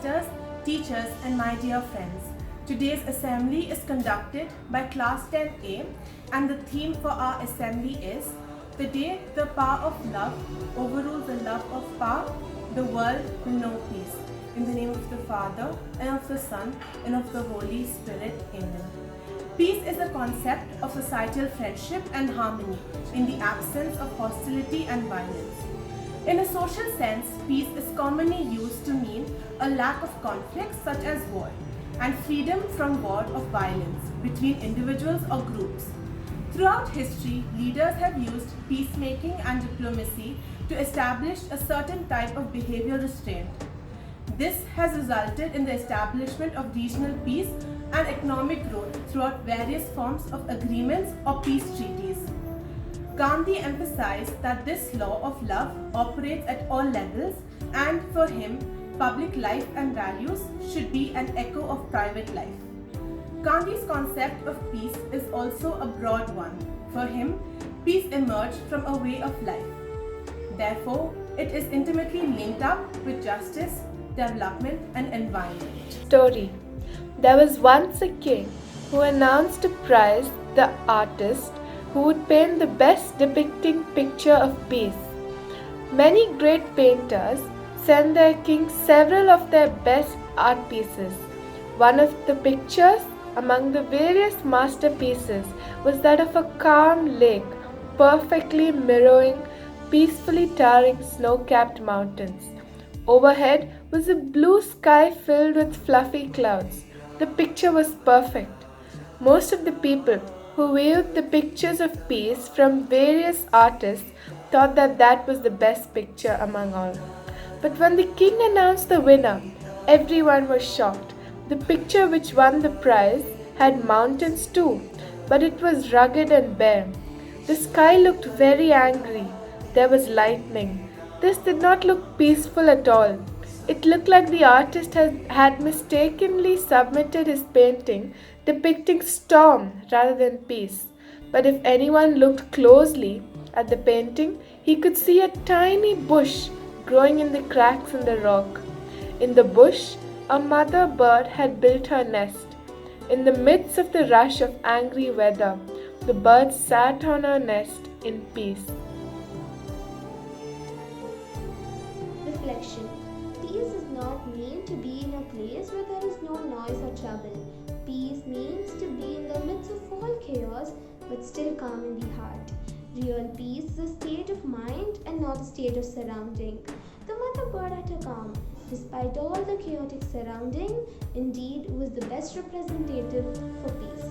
ministers, teachers, and my dear friends. Today's assembly is conducted by Class 10A, and the theme for our assembly is "The day the power of love overrules the love of power, the world will know peace." In the name of the Father, and of the Son, and of the Holy Spirit. Amen. Peace is a concept of societal friendship and harmony in the absence of hostility and violence. In a social sense, peace is commonly used to mean a lack of conflicts such as war, and freedom from war of violence between individuals or groups. Throughout history, leaders have used peacemaking and diplomacy to establish a certain type of behavioral restraint. This has resulted in the establishment of regional peace and economic growth throughout various forms of agreements or peace treaties. Gandhi emphasized that this law of love operates at all levels, and for him, public life and values should be an echo of private life. Gandhi's concept of peace is also a broad one. For him, peace emerged from a way of life. Therefore, it is intimately linked up with justice, development, and environment. Story. There was once a king who announced to prize the artist who would paint the best depicting picture of peace. Many great painters sent their king several of their best art pieces. One of the pictures among the various masterpieces was that of a calm lake perfectly mirroring peacefully towering snow-capped mountains. Overhead was a blue sky filled with fluffy clouds. The picture was perfect. Most of the people who viewed the pictures of peace from various artists thought that that was the best picture among all. But when the king announced the winner, everyone was shocked. The picture which won the prize had mountains too, but it was rugged and bare. The sky looked very angry. There was lightning. This did not look peaceful at all. It looked like the artist had mistakenly submitted his painting depicting storm rather than peace. But if anyone looked closely at the painting, he could see a tiny bush growing in the cracks in the rock. In the bush, a mother bird had built her nest. In the midst of the rush of angry weather, the bird sat on her nest in peace. Reflection. Peace does not mean to be in a place where there is no noise or trouble. Peace means to be in the midst of all chaos but still calm in the heart. Real peace is a state of mind and not a state of surrounding. The mother bird at her calm, despite all the chaotic surrounding, indeed was the best representative for peace.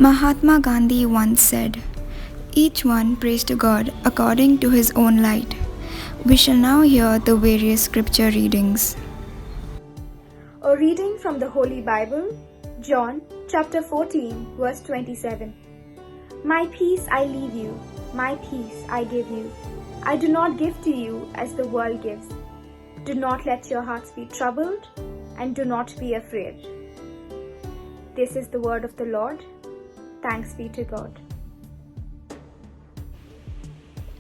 Mahatma Gandhi once said, "Each one prays to God according to his own light." We shall now hear the various scripture readings. A reading from the Holy Bible, John chapter 14, verse 27. My peace I leave you, my peace I give you. I do not give to you as the world gives. Do not let your hearts be troubled, and do not be afraid. This is the word of the Lord. Thanks be to God.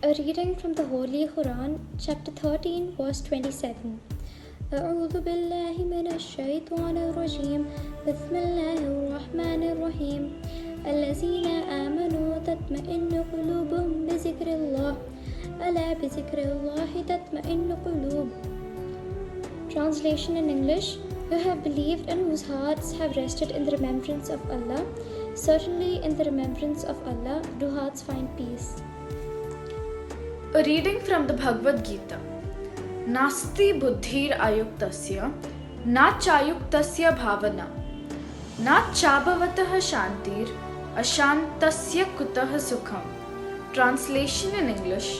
A reading from the Holy Quran, chapter 13, verse 27. أعوذ بالله من الشيطان الرجيم بسم الله الرحمن الرحيم الذين آمنوا تطمئن قلوبهم بذكر الله ألا بذكر الله تطمئن قلوب. Translation in English: Who have believed and whose hearts have rested in the remembrance of Allah, certainly in the remembrance of Allah do hearts find peace. A reading from the Bhagavad Gita. Nasti buddhir ayuktasya, na chayuktasya bhavana, na chabhavatah shantir, ashantasya kutah sukham. Translation in English: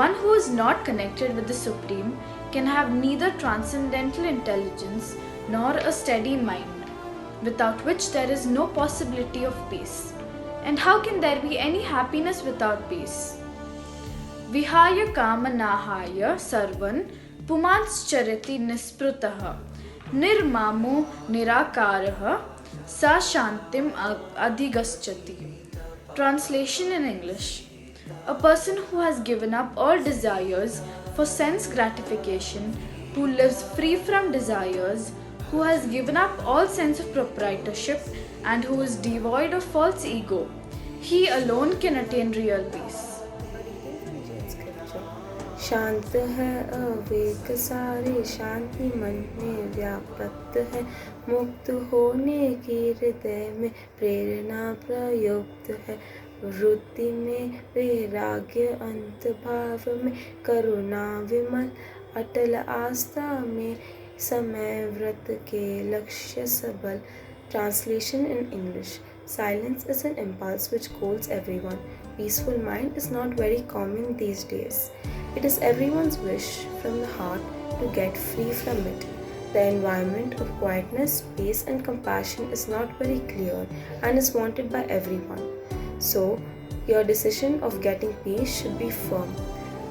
One who is not connected with the Supreme can have neither transcendental intelligence nor a steady mind, without which there is no possibility of peace. And how can there be any happiness without peace? Vihaya kama nahaya sarvan pumanscharati nisprutaha nirmamo nirakaraha sa shantim adhigaschati. Translation in English: A person who has given up all desires for sense gratification, who lives free from desires, who has given up all sense of proprietorship, and who is devoid of false ego, he alone can attain real peace. शांत है awake सारे, शांति मन में व्याप्त है, मुक्त होने की हृदय में प्रेरणा प्रयुक्त है, वृत्ति में वैराग्य अंत भाव में करुणा विमल, अटल आस्था में समय व्रत के लक्ष्य सबल. Translation in English: Silence is an impulse which holds everyone. Peaceful mind is not very common these days. It is everyone's wish from the heart to get free from it. The environment of quietness, peace and compassion is not very clear and is wanted by everyone. So, your decision of getting peace should be firm.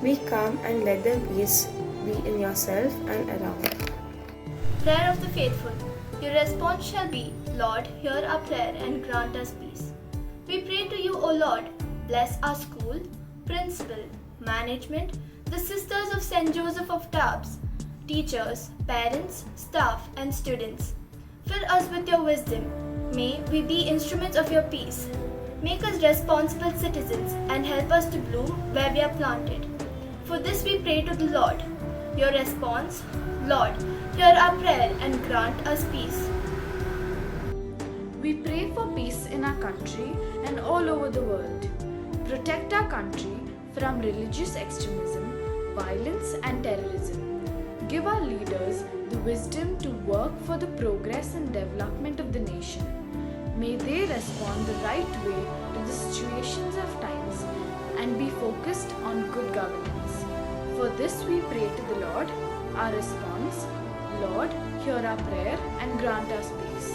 Be calm and let the peace be in yourself and around. Prayer of the Faithful. Your response shall be, Lord, hear our prayer and grant us peace. We pray to you, O Lord. Bless our school, principal, management, the Sisters of St. Joseph of Tarbes, teachers, parents, staff and students. Fill us with your wisdom. May we be instruments of your peace. Make us responsible citizens and help us to bloom where we are planted. For this we pray to the Lord. Your response, Lord, hear our prayer and grant us peace. We pray for peace in our country and all over the world. Protect our country from religious extremism, violence and terrorism. Give our leaders the wisdom to work for the progress and development of the nation. May they respond the right way to the situations of times and be focused on good governance. For this we pray to the Lord. Our response, Lord, hear our prayer and grant us peace.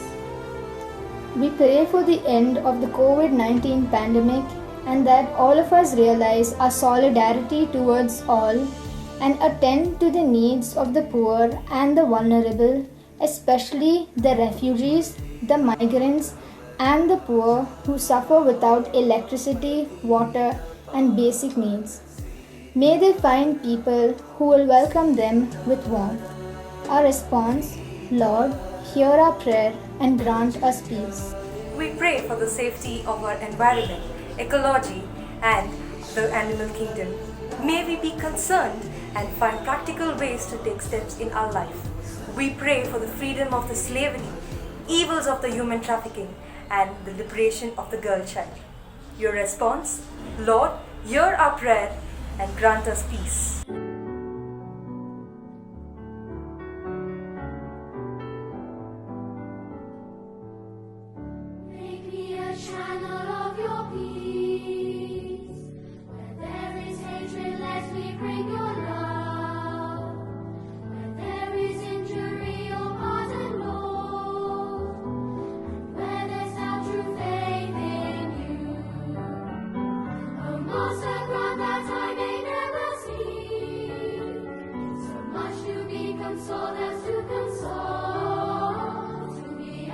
We pray for the end of the COVID-19 pandemic and that all of us realize our solidarity towards all and attend to the needs of the poor and the vulnerable, especially the refugees, the migrants, and the poor who suffer without electricity, water, and basic needs. May they find people who will welcome them with warmth. Our response, Lord, hear our prayer and grant us peace. We pray for the safety of our environment, ecology, and the animal kingdom. May we be concerned and find practical ways to take steps in our life. We pray for the freedom of the slavery, evils of the human trafficking, and the liberation of the girl child. Your response, Lord, hear our prayer and grant us peace. Make me a child.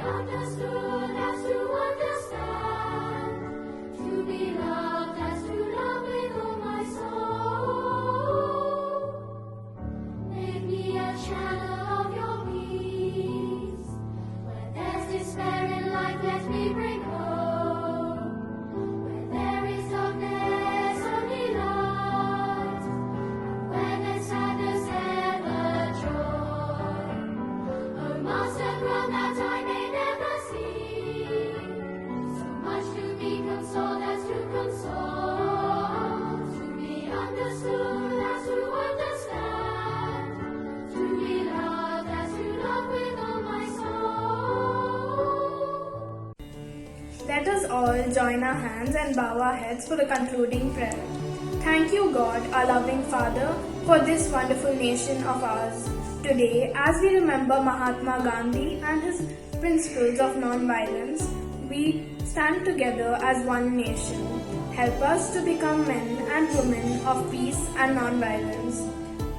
understood as to understand, to be loved as to love with all my soul. Make me a channel of your peace. Where there's despair in life, let me bring hope. Where there is darkness, only light. Where there's sadness, ever joy. Oh, Master, grant that I may never see so much to be consoled as to console, to be understood as to understand, to be loved as to love with all my soul. Let us all join our hands and bow our heads for the concluding prayer. Thank you, God, our loving Father, for this wonderful nation of ours. Today, as we remember Mahatma Gandhi and his principles of non-violence, we stand together as one nation. Help us to become men and women of peace and non-violence.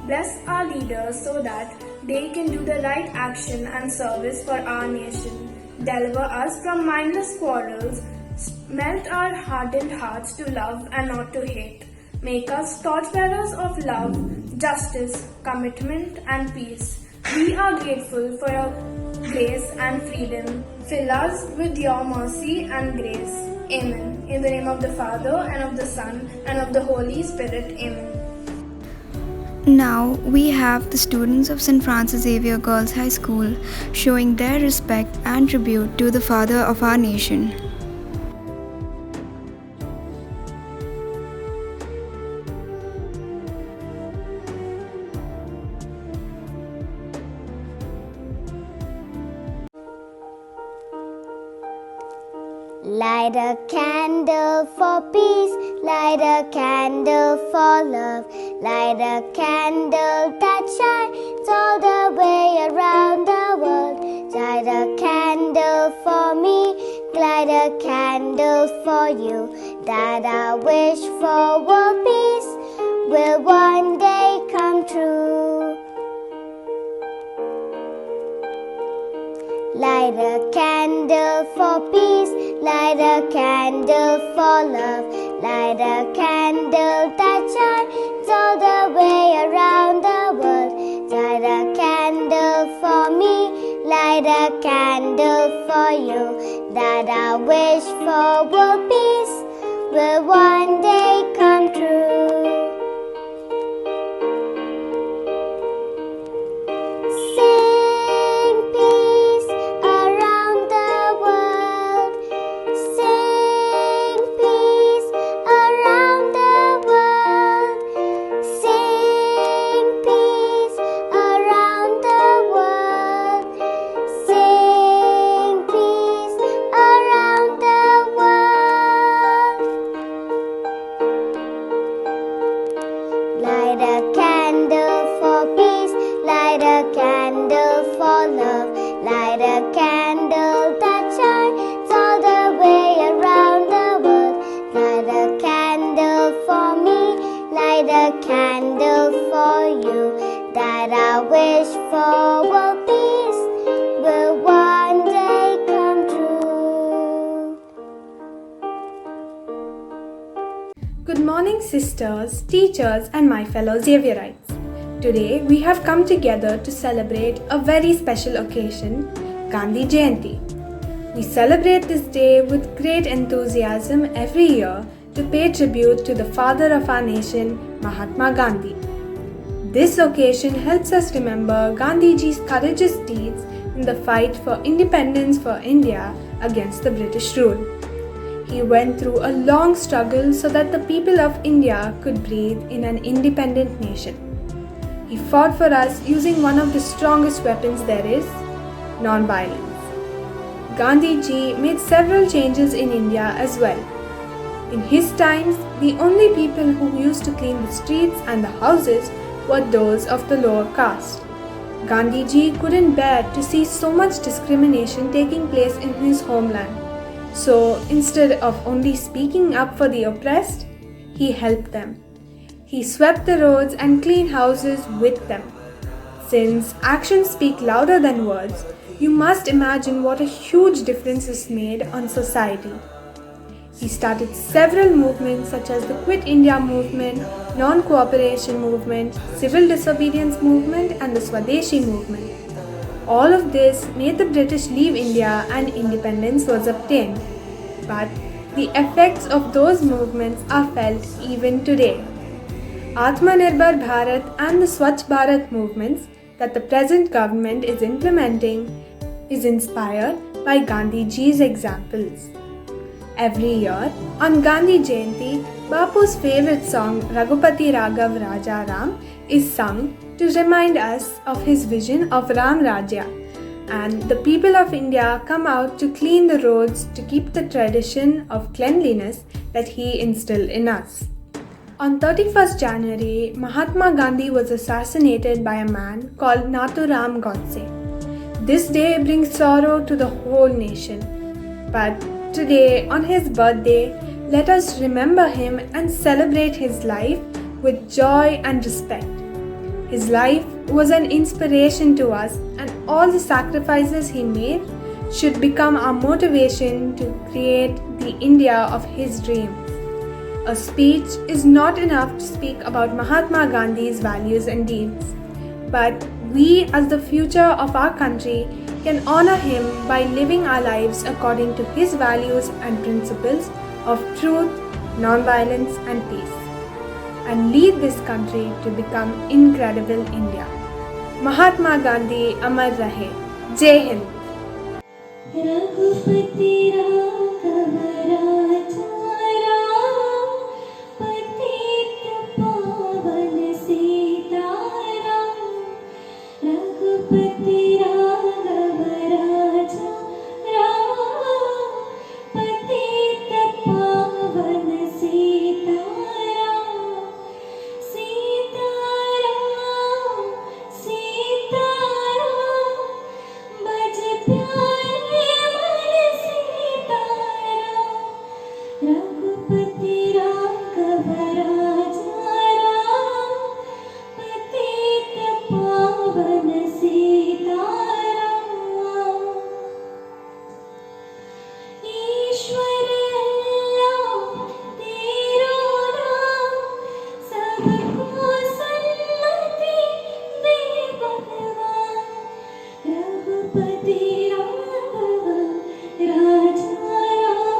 Bless our leaders so that they can do the right action and service for our nation. Deliver us from mindless quarrels. Melt our hardened hearts to love and not to hate. Make us torchbearers of love, justice, commitment, and peace. We are grateful for your grace and freedom. Fill us with your mercy and grace. Amen. In the name of the Father, and of the Son, and of the Holy Spirit. Amen. Now we have the students of St. Francis Xavier Girls High School showing their respect and tribute to the father of our nation. Light a candle for peace, light a candle for love, light a candle that shines all the way around the world. Light a candle for me, light a candle for you, that our wish for world peace will one day come true. Light a candle for peace, light a candle for love, light a candle that shines all the way around the world. Light a candle for me, light a candle for you, that our wish for world peace will one day come true. Sing peace around the world. Sing peace around the world. Sing peace around the world. Sing peace around the world. Light a candle for peace, light a candle for love, light a candle that shines all the way around the world. Light a candle for me, light a candle for you, that our wish for world peace will one day come true. Good morning, sisters, teachers, and my fellow Xavierites. Today, we have come together to celebrate a very special occasion, Gandhi Jayanti. We celebrate this day with great enthusiasm every year to pay tribute to the father of our nation, Mahatma Gandhi. This occasion helps us remember Gandhiji's courageous deeds in the fight for independence for India against the British rule. He went through a long struggle so that the people of India could breathe in an independent nation. He fought for us using one of the strongest weapons there is, non-violence. Gandhiji made several changes in India as well. In his times, the only people who used to clean the streets and the houses were those of the lower caste. Gandhiji couldn't bear to see so much discrimination taking place in his homeland. So instead of only speaking up for the oppressed, he helped them. He swept the roads and cleaned houses with them. Since actions speak louder than words, you must imagine what a huge difference is made on society. He started several movements such as the Quit India movement, non-cooperation movement, civil disobedience movement and the Swadeshi movement. All of this made the British leave India and independence was obtained. But the effects of those movements are felt even today. Atmanirbhar Bharat and the Swachh Bharat movements that the present government is implementing is inspired by Gandhiji's examples. Every year on Gandhi Jayanti, Bapu's favorite song Raghupati Raghav Raja Ram is sung to remind us of his vision of Ram Rajya, and the people of India come out to clean the roads to keep the tradition of cleanliness that he instilled in us. On 31st January, Mahatma Gandhi was assassinated by a man called Nathuram Godse. This day brings sorrow to the whole nation. But today, on his birthday, let us remember him and celebrate his life with joy and respect. His life was an inspiration to us, and all the sacrifices he made should become our motivation to create the India of his dreams. A speech is not enough to speak about Mahatma Gandhi's values and deeds, but we as the future of our country can honor him by living our lives according to his values and principles of truth, non-violence and peace, and lead this country to become incredible India. Mahatma Gandhi Amar Rahe. Jai Hind. Raghupati Raghav राजा राम, पतित पावन सीताराम। रघुपति राघव राजा राम, पतित पावन सीताराम। सीताराम सीताराम, बज प्यारे मन सीताराम। रघुपति राघव राजा राम, पतित पावन सीताराम। ईश्वर अल्लाह तेरो नाम, सबको सन्मति दे भगवान। रघुपति राघव राजा राम,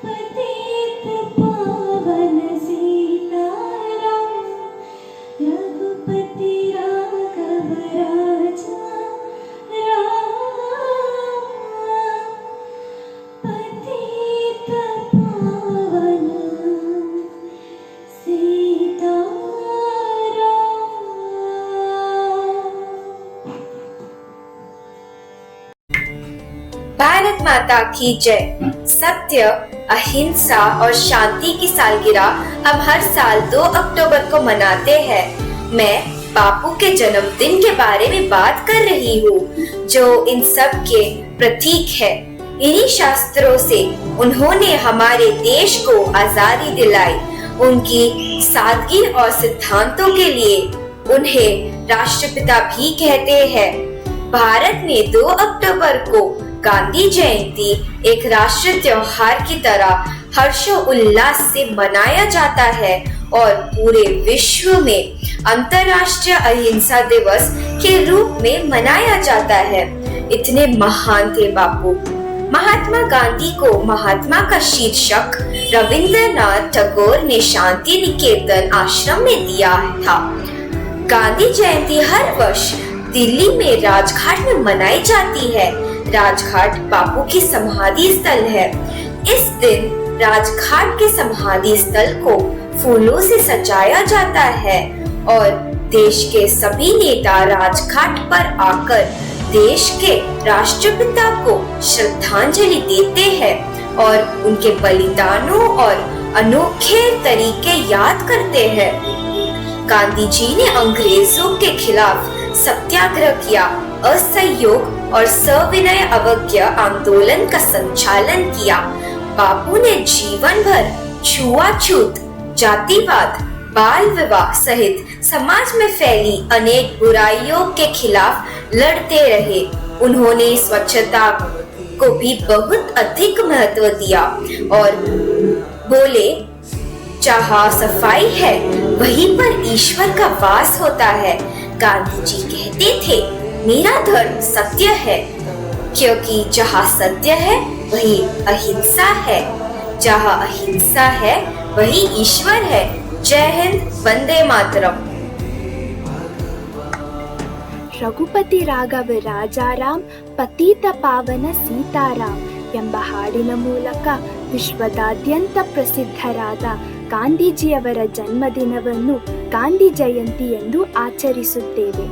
पतित पावन सीताराम। रघुपति राघव राजा राम, पतित पावन सीताराम। भारत माता की जय। सत्य, अहिंसा और शांति की सालगिरह अब हर साल 2 अक्टूबर को मनाते हैं। मैं बापू के जन्मदिन के बारे में बात कर रही हूँ, जो इन सब के प्रतीक है। इन्हीं शास्त्रों से उन्होंने हमारे देश को आजादी दिलाई। उनकी सादगी और सिद्धांतों के लिए उन्हें राष्ट्रपिता भी कहते हैं। भारत में 2 अक्टूबर को गांधी जयंती एक राष्ट्रीय त्योहार की तरह हर्षोल्लास से मनाया जाता है और पूरे विश्व में अंतर्राष्ट्रीय अहिंसा दिवस के रूप में मनाया जाता है। इतने महान थे बापू। महात्मा गांधी को महात्मा का शीर्षक रविंद्रनाथ टैगोर ने शांति निकेतन आश्रम में दिया था। गांधी जयंती हर वर्ष दिल्ली में राजघाट में मनाई जाती है। राजघाट बापू की समाधि स्थल है। इस दिन राजघाट के समाधि स्थल को फूलों से सजाया जाता है और देश के सभी नेता राजघाट पर आकर देश के राष्ट्रपिता को श्रद्धांजलि देते हैं और उनके बलिदानों और अनोखे तरीके याद करते हैं। गांधी जी ने अंग्रेजों के खिलाफ सत्याग्रह किया, असहयोग और सविनय अवज्ञा आंदोलन का संचालन किया। बापू ने जीवन भर छुआछूत, जातिवाद, बाल विवाह सहित समाज में फैली अनेक बुराइयों के खिलाफ लड़ते रहे। उन्होंने स्वच्छता को भी बहुत अधिक महत्व दिया और बोले, जहाँ सफाई है वहीं पर ईश्वर का वास होता है। गांधी जी कहते थे, मेरा धर्म सत्य है, क्योंकि जहाँ सत्य है वही अहिंसा है, जहाँ अहिंसा है वही ईश्वर है। जय हिंद, वंदे मातरम। ರಘುಪತಿ ರಾಘವ ರಾಜಾರಾಮ್ ಪತೀತ ಪಾವನ ಸೀತಾರಾಮ್ ಎಂಬ ಹಾಡಿನ ಮೂಲಕ ವಿಶ್ವದಾದ್ಯಂತ ಪ್ರಸಿದ್ಧರಾದ ಗಾಂಧೀಜಿಯವರ ಜನ್ಮದಿನವನ್ನು ಗಾಂಧಿ ಜಯಂತಿ ಎಂದು ಆಚರಿಸುತ್ತೇವೆ.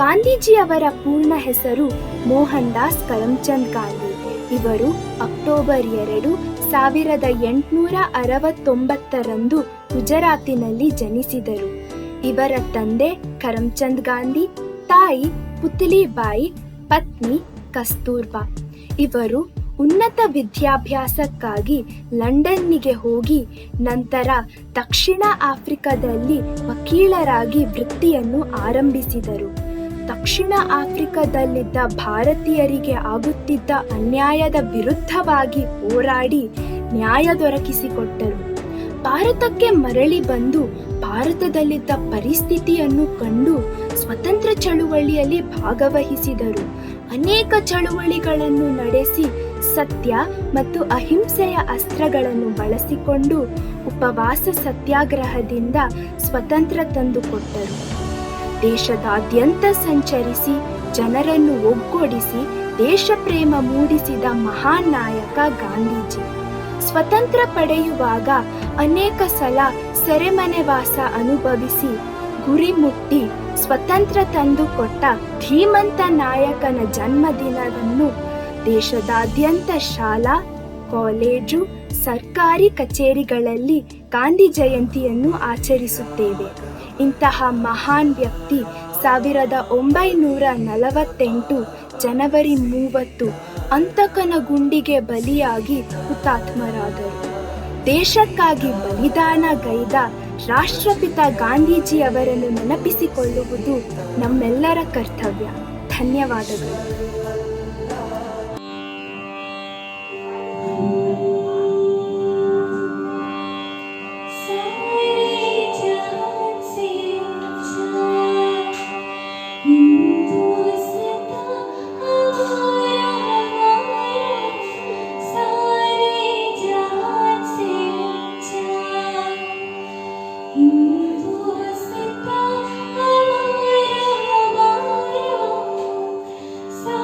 ಗಾಂಧೀಜಿಯವರ ಪೂರ್ಣ ಹೆಸರು ಮೋಹನ್ ದಾಸ್ ಕರಮ್ಚಂದ್ ಗಾಂಧಿ. ಇವರು ಅಕ್ಟೋಬರ್ 2, 1869 ಗುಜರಾತಿನಲ್ಲಿ ಜನಿಸಿದರು. ಇವರ ತಂದೆ ಕರಮ್ಚಂದ್ ಗಾಂಧಿ, ತಾಯಿ ಪುತ್ಲಿಬಾಯಿ, ಪತ್ನಿ ಕಸ್ತೂರ್ಬಾ. ಇವರು ಉನ್ನತ ವಿದ್ಯಾಭ್ಯಾಸಕ್ಕಾಗಿ ಲಂಡನ್ನಿಗೆ ಹೋಗಿ ನಂತರ ದಕ್ಷಿಣ ಆಫ್ರಿಕಾದಲ್ಲಿ ವಕೀಲರಾಗಿ ವೃತ್ತಿಯನ್ನು ಆರಂಭಿಸಿದರು. ದಕ್ಷಿಣ ಆಫ್ರಿಕಾದಲ್ಲಿದ್ದ ಭಾರತೀಯರಿಗೆ ಆಗುತ್ತಿದ್ದ ಅನ್ಯಾಯದ ವಿರುದ್ಧವಾಗಿ ಹೋರಾಡಿ ನ್ಯಾಯ ದೊರಕಿಸಿಕೊಟ್ಟರು. ಭಾರತಕ್ಕೆ ಮರಳಿ ಬಂದು ಭಾರತದಲ್ಲಿದ್ದ ಪರಿಸ್ಥಿತಿಯನ್ನು ಕಂಡು ಸ್ವತಂತ್ರ ಚಳುವಳಿಯಲ್ಲಿ ಭಾಗವಹಿಸಿದರು. ಅನೇಕ ಚಳುವಳಿಗಳನ್ನು ನಡೆಸಿ ಸತ್ಯ ಮತ್ತು ಅಹಿಂಸೆಯ ಅಸ್ತ್ರಗಳನ್ನು ಬಳಸಿಕೊಂಡು ಉಪವಾಸ ಸತ್ಯಾಗ್ರಹದಿಂದ ಸ್ವತಂತ್ರ ತಂದುಕೊಟ್ಟರು. ದೇಶದಾದ್ಯಂತ ಸಂಚರಿಸಿ ಜನರನ್ನು ಒಗ್ಗೂಡಿಸಿ ದೇಶ ಪ್ರೇಮ ಮೂಡಿಸಿದ ಮಹಾನ್ ನಾಯಕ ಗಾಂಧೀಜಿ. ಸ್ವತಂತ್ರ ಪಡೆಯುವಾಗ ಅನೇಕ ಸಲ ಸೆರೆಮನೆವಾಸ ಅನುಭವಿಸಿ ಗುರಿ ಮುಟ್ಟಿ ಸ್ವತಂತ್ರ ತಂದುಕೊಟ್ಟ ಧೀಮಂತ ನಾಯಕನ ಜನ್ಮದಿನವನ್ನು ದೇಶದಾದ್ಯಂತ ಶಾಲಾ, ಕಾಲೇಜು, ಸರ್ಕಾರಿ ಕಚೇರಿಗಳಲ್ಲಿ ಗಾಂಧಿ ಜಯಂತಿಯನ್ನು ಆಚರಿಸುತ್ತೇವೆ. ಇಂತಹ ಮಹಾನ್ ವ್ಯಕ್ತಿ 1948 ಜನವರಿ 30 ಅಂತಕನ ಗುಂಡಿಗೆ ಬಲಿಯಾಗಿ ಹುತಾತ್ಮರಾದರು. ದೇಶಕ್ಕಾಗಿ ಬಲಿದಾನಗೈದ ರಾಷ್ಟ್ರಪಿತ ಗಾಂಧೀಜಿಯವರನ್ನು ನೆನಪಿಸಿಕೊಳ್ಳುವುದು ನಮ್ಮೆಲ್ಲರ ಕರ್ತವ್ಯ. ಧನ್ಯವಾದಗಳು. So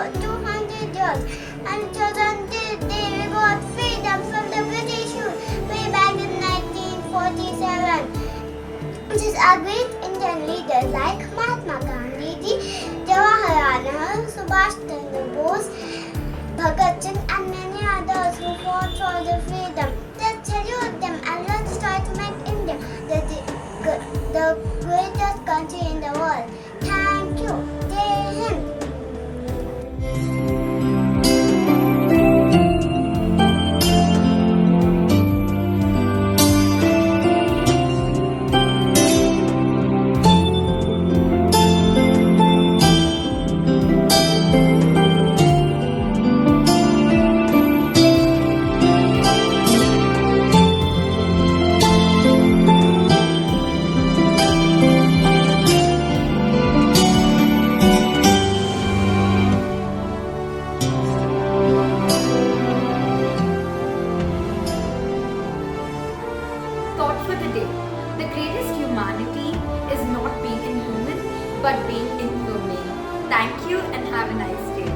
for 200 years, and it was until they got freedom from the British rule way back in 1947. It is our great Indian leaders like Mahatma Gandhi ji, Jawaharlal Nehru, Subhash Chandra Bose, Bhagat Singh and many others who fought for the freedom. Let's salute them and let's try to make India the greatest country in the world. Thank you. Jai Hind. Thought for the day. The greatest humanity is not being inhuman, but being inhumane. Thank you and have a nice day.